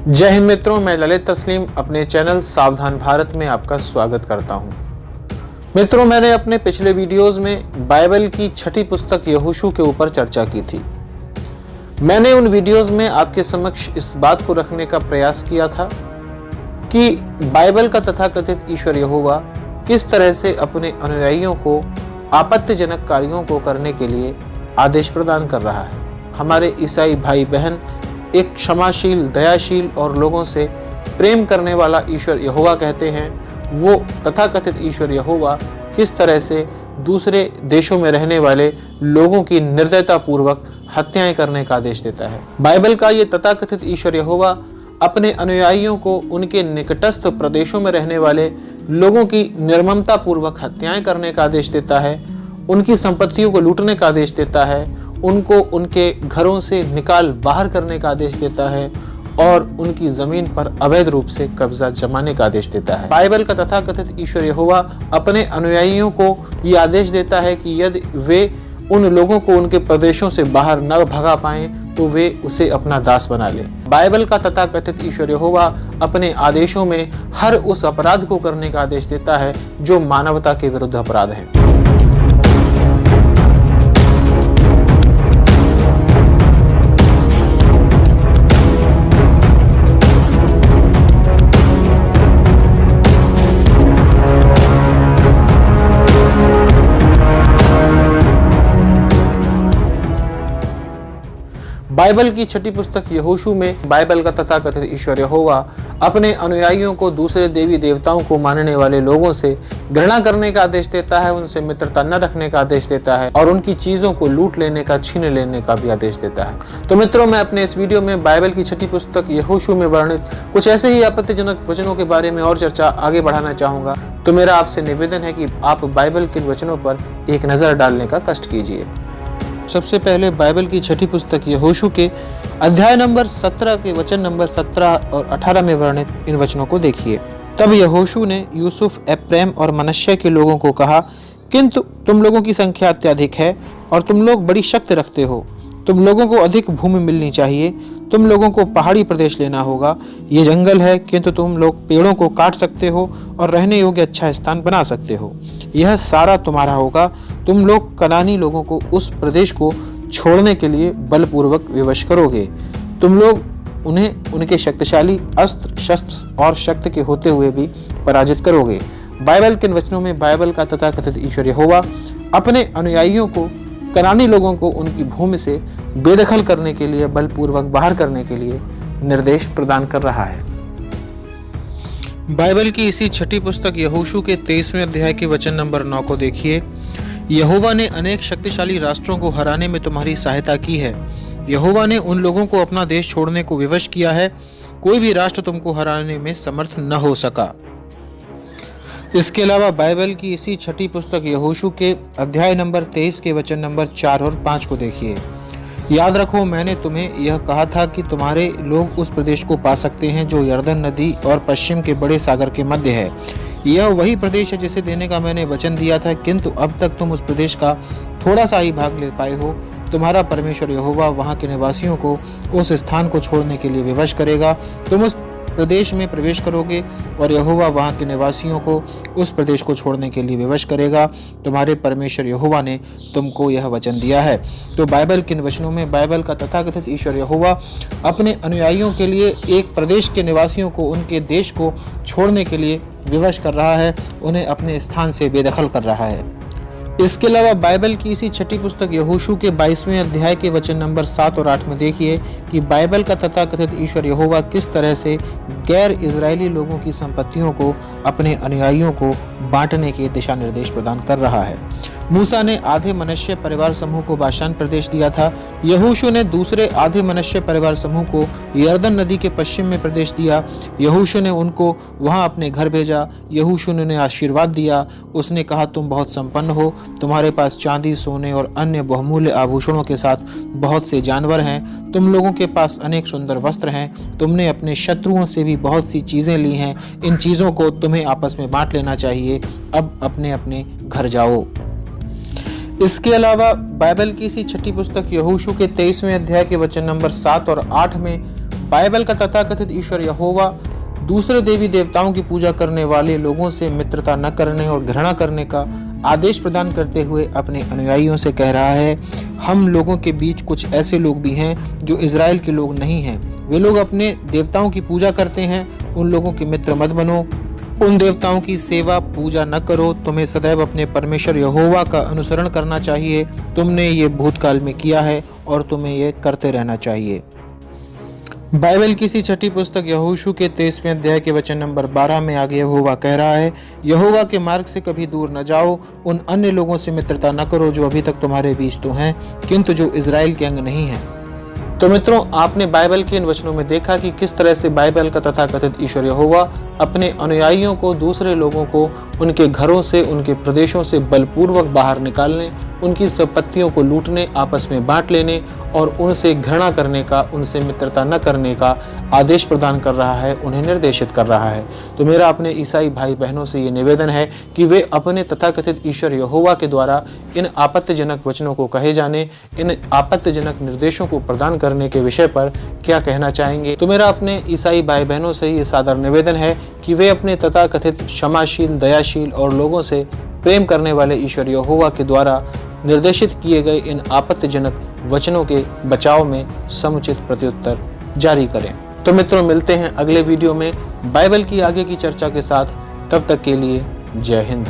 जय हिंद मित्रों, मैं ललित तस्लीम अपने चैनल सावधान भारत में आपका स्वागत करता हूं। मित्रों, मैंने अपने पिछले वीडियोस में बाइबल की छठी पुस्तक यहोशू के ऊपर चर्चा की थी। मैंने उन वीडियोस में आपके समक्ष इस बात को रखने का प्रयास किया था कि बाइबल का तथाकथित ईश्वर यहोवा किस तरह से अपने अनुयायियों को आपत्तिजनक कार्यों को करने के लिए आदेश प्रदान कर रहा है। हमारे ईसाई भाई बहन एक क्षमाशील, दयाशील और लोगों से प्रेम करने वाला ईश्वर यहोवा कहते हैं। वो तथाकथित ईश्वर यहोवा किस तरह से दूसरे देशों में रहने वाले लोगों की निर्दयता पूर्वक हत्याएं करने का आदेश देता है। बाइबल का ये तथाकथित ईश्वर यहोवा अपने अनुयायियों को उनके निकटस्थ प्रदेशों में रहने वाले लोगों की निर्ममता पूर्वक हत्याएं करने का आदेश देता है, उनकी संपत्तियों को लूटने का आदेश देता है, उनको उनके घरों से निकाल बाहर करने का आदेश देता है और उनकी जमीन पर अवैध रूप से कब्जा जमाने का आदेश देता है। बाइबल का तथाकथित ईश्वर यहोवा अपने अनुयायियों को ये आदेश देता है कि यदि वे उन लोगों को उनके प्रदेशों से बाहर न भगा पाएं तो वे उसे अपना दास बना लें। बाइबल का तथाकथित ईश्वर यहोवा अपने आदेशों में हर उस अपराध को करने का आदेश देता है जो मानवता के विरुद्ध अपराध है। बाइबल की छठी पुस्तक यहोशू में बाइबल का तथाकथित ईश्वर यहोवा अपने अनुयायियों को दूसरे देवी देवताओं को मानने वाले लोगों से घृणा करने का आदेश देता है, उनसे मित्रता न रखने का आदेश देता है और उनकी चीजों को लूट लेने का, छीन लेने का भी आदेश देता है। तो मित्रों, मैं अपने इस वीडियो में बाइबल की छठी पुस्तक यहोशू में वर्णित कुछ ऐसे ही आपत्तिजनक वचनों के बारे में और चर्चा आगे बढ़ाना चाहूंगा। तो मेरा आपसे निवेदन है कि आप बाइबल के वचनों पर एक नजर डालने का कष्ट कीजिए। सबसे पहले बाइबल की छठी पुस्तक यहोशू के अध्याय नंबर 17 के वचन नंबर 17 और 18 में वर्णित इन वचनों को देखिए। तब यहोशू ने यूसुफ, एप्रैम और मनश्शे के लोगों को कहा, किंतु तुम लोगों की संख्या अत्यधिक है और तुम लोग बड़ी शक्ति रखते हो। तुम लोगों को अधिक भूमि मिलनी चाहिए। तुम लोगों को पहाड़ी प्रदेश लेना होगा। ये जंगल है, किंतु तुम लोग पेड़ों को काट सकते हो और रहने योग्य अच्छा स्थान बना सकते हो। यह सारा तुम्हारा होगा। तुम लोग कनानी लोगों को उस प्रदेश को छोड़ने के लिए बलपूर्वक विवश करोगे। तुम लोग उन्हें उनके शक्तिशाली अस्त्र शस्त्र और शक्ति के होते हुए भी पराजित करोगे। बाइबल के वचनों में बाइबल का तथाकथित ईश्वर यहोवा अपने अनुयायियों को, कनानी लोगों को उनकी भूमि से बेदखल करने के लिए, बलपूर्वक बाहर करने के लिए निर्देश प्रदान कर रहा है। बाइबल की इसी छठी पुस्तक यहोशू के 23वें अध्याय के वचन नंबर 9 को देखिए। यहोवा ने अनेक शक्तिशाली राष्ट्रों को हराने में तुम्हारी सहायता की है। यहोवा ने उन लोगों को अपना देश छोड़ने को विवश किया है। कोई भी राष्ट्र तुमको हराने में समर्थ न हो सका। इसके अलावा बाइबल की इसी छठी पुस्तक यहोशू के अध्याय नंबर 23 के वचन नंबर 4 और 5 को देखिए। याद रखो, मैंने तुम्हें यह कहा था कि तुम्हारे लोग उस प्रदेश को पा सकते हैं जो यर्दन नदी और पश्चिम के बड़े सागर के मध्य है। यह वही प्रदेश है जिसे देने का मैंने वचन दिया था, किंतु अब तक तुम उस प्रदेश का थोड़ा सा ही भाग ले पाए हो। तुम्हारा परमेश्वर यहोवा वहाँ के निवासियों को उस स्थान को छोड़ने के लिए विवश करेगा। तुम उस प्रदेश में प्रवेश करोगे और यहोवा वहाँ के निवासियों को उस प्रदेश को छोड़ने के लिए विवश करेगा। तुम्हारे परमेश्वर यहोवा ने तुमको यह वचन दिया है। तो बाइबल के वचनों में बाइबल का तथाकथित ईश्वर यहोवा अपने अनुयायियों के लिए एक प्रदेश के निवासियों को उनके देश को छोड़ने के लिए विवश कर रहा है, उन्हें अपने स्थान से बेदखल कर रहा है। इसके अलावा बाइबल की इसी छठी पुस्तक यहोशू के 22वें अध्याय के वचन नंबर 7 और 8 में देखिए कि बाइबल का तथाकथित ईश्वर यहोवा किस तरह से गैर इजरायली लोगों की संपत्तियों को अपने अनुयायियों को बांटने के दिशा निर्देश प्रदान कर रहा है। मूसा ने आधे मनश्शे परिवार समूह को बाशान प्रदेश दिया था। यहोशू ने दूसरे आधे मनश्शे परिवार समूह को यर्दन नदी के पश्चिम में प्रदेश दिया। यहोशू ने उनको वहां अपने घर भेजा। यहोशू ने उन्हें आशीर्वाद दिया। उसने कहा, तुम बहुत संपन्न हो, तुम्हारे पास चांदी, सोने और अन्य बहुमूल्य आभूषणों के साथ बहुत से जानवर हैं। तुम लोगों के पास अनेक सुंदर वस्त्र हैं। तुमने अपने शत्रुओं से भी बहुत सी चीजें ली हैं। इन चीजों को तुम्हें आपस में बांट लेना चाहिए। अब अपने अपने घर जाओ। इसके अलावा बाइबल की इसी छठी पुस्तक यहोशू के 23वें अध्याय के वचन नंबर 7 और 8 में बाइबल का तथाकथित ईश्वर यहोवा दूसरे देवी देवताओं की पूजा करने वाले लोगों से मित्रता न करने और घृणा करने का आदेश प्रदान करते हुए अपने अनुयायियों से कह रहा है, हम लोगों के बीच कुछ ऐसे लोग भी हैं जो इज़राइल के लोग नहीं हैं। वे लोग अपने देवताओं की पूजा करते हैं। उन लोगों के मित्र मत बनो, उन देवताओं की सेवा पूजा न करो। तुम्हें सदैव अपने परमेश्वर यहोवा का अनुसरण करना चाहिए। तुमने ये भूतकाल में किया है और तुम्हें ये करते रहना चाहिए। बाइबल की सी छठी पुस्तक यहोशू के 23वें अध्याय के वचन नंबर 12 में आगे यहोवा कह रहा है, यहोवा के मार्ग से कभी दूर न जाओ, उन अन्य लोगों से मित्रता न करो जो अभी तक तुम्हारे बीच तो हैं, किंतु जो इज़राइल के अंग नहीं हैं। तो मित्रों, आपने बाइबल के इन वचनों में देखा कि किस तरह से बाइबल का तथाकथित ईश्वर यहोवा अपने अनुयायियों को, दूसरे लोगों को उनके घरों से, उनके प्रदेशों से बलपूर्वक बाहर निकालने, उनकी संपत्तियों को लूटने, आपस में बांट लेने और उनसे घृणा करने का, उनसे मित्रता न करने का आदेश प्रदान कर रहा है, उन्हें निर्देशित कर रहा है। तो मेरा अपने ईसाई भाई बहनों से ये निवेदन है कि वे अपने तथाकथित ईश्वर यहोवा के द्वारा इन आपत्तिजनक वचनों को कहे जाने, इन आपत्तिजनक निर्देशों को प्रदान करने के विषय पर क्या कहना चाहेंगे। तो मेरा अपने ईसाई भाई बहनों से ये सादर निवेदन है कि वे अपने तथाकथित क्षमाशील, दयाशील और लोगों से प्रेम करने वाले ईश्वर यहोवा के द्वारा निर्देशित किए गए इन आपत्तिजनक वचनों के बचाव में समुचित प्रत्युत्तर जारी करें। तो मित्रों, मिलते हैं अगले वीडियो में बाइबल की आगे की चर्चा के साथ। तब तक के लिए जय हिंद।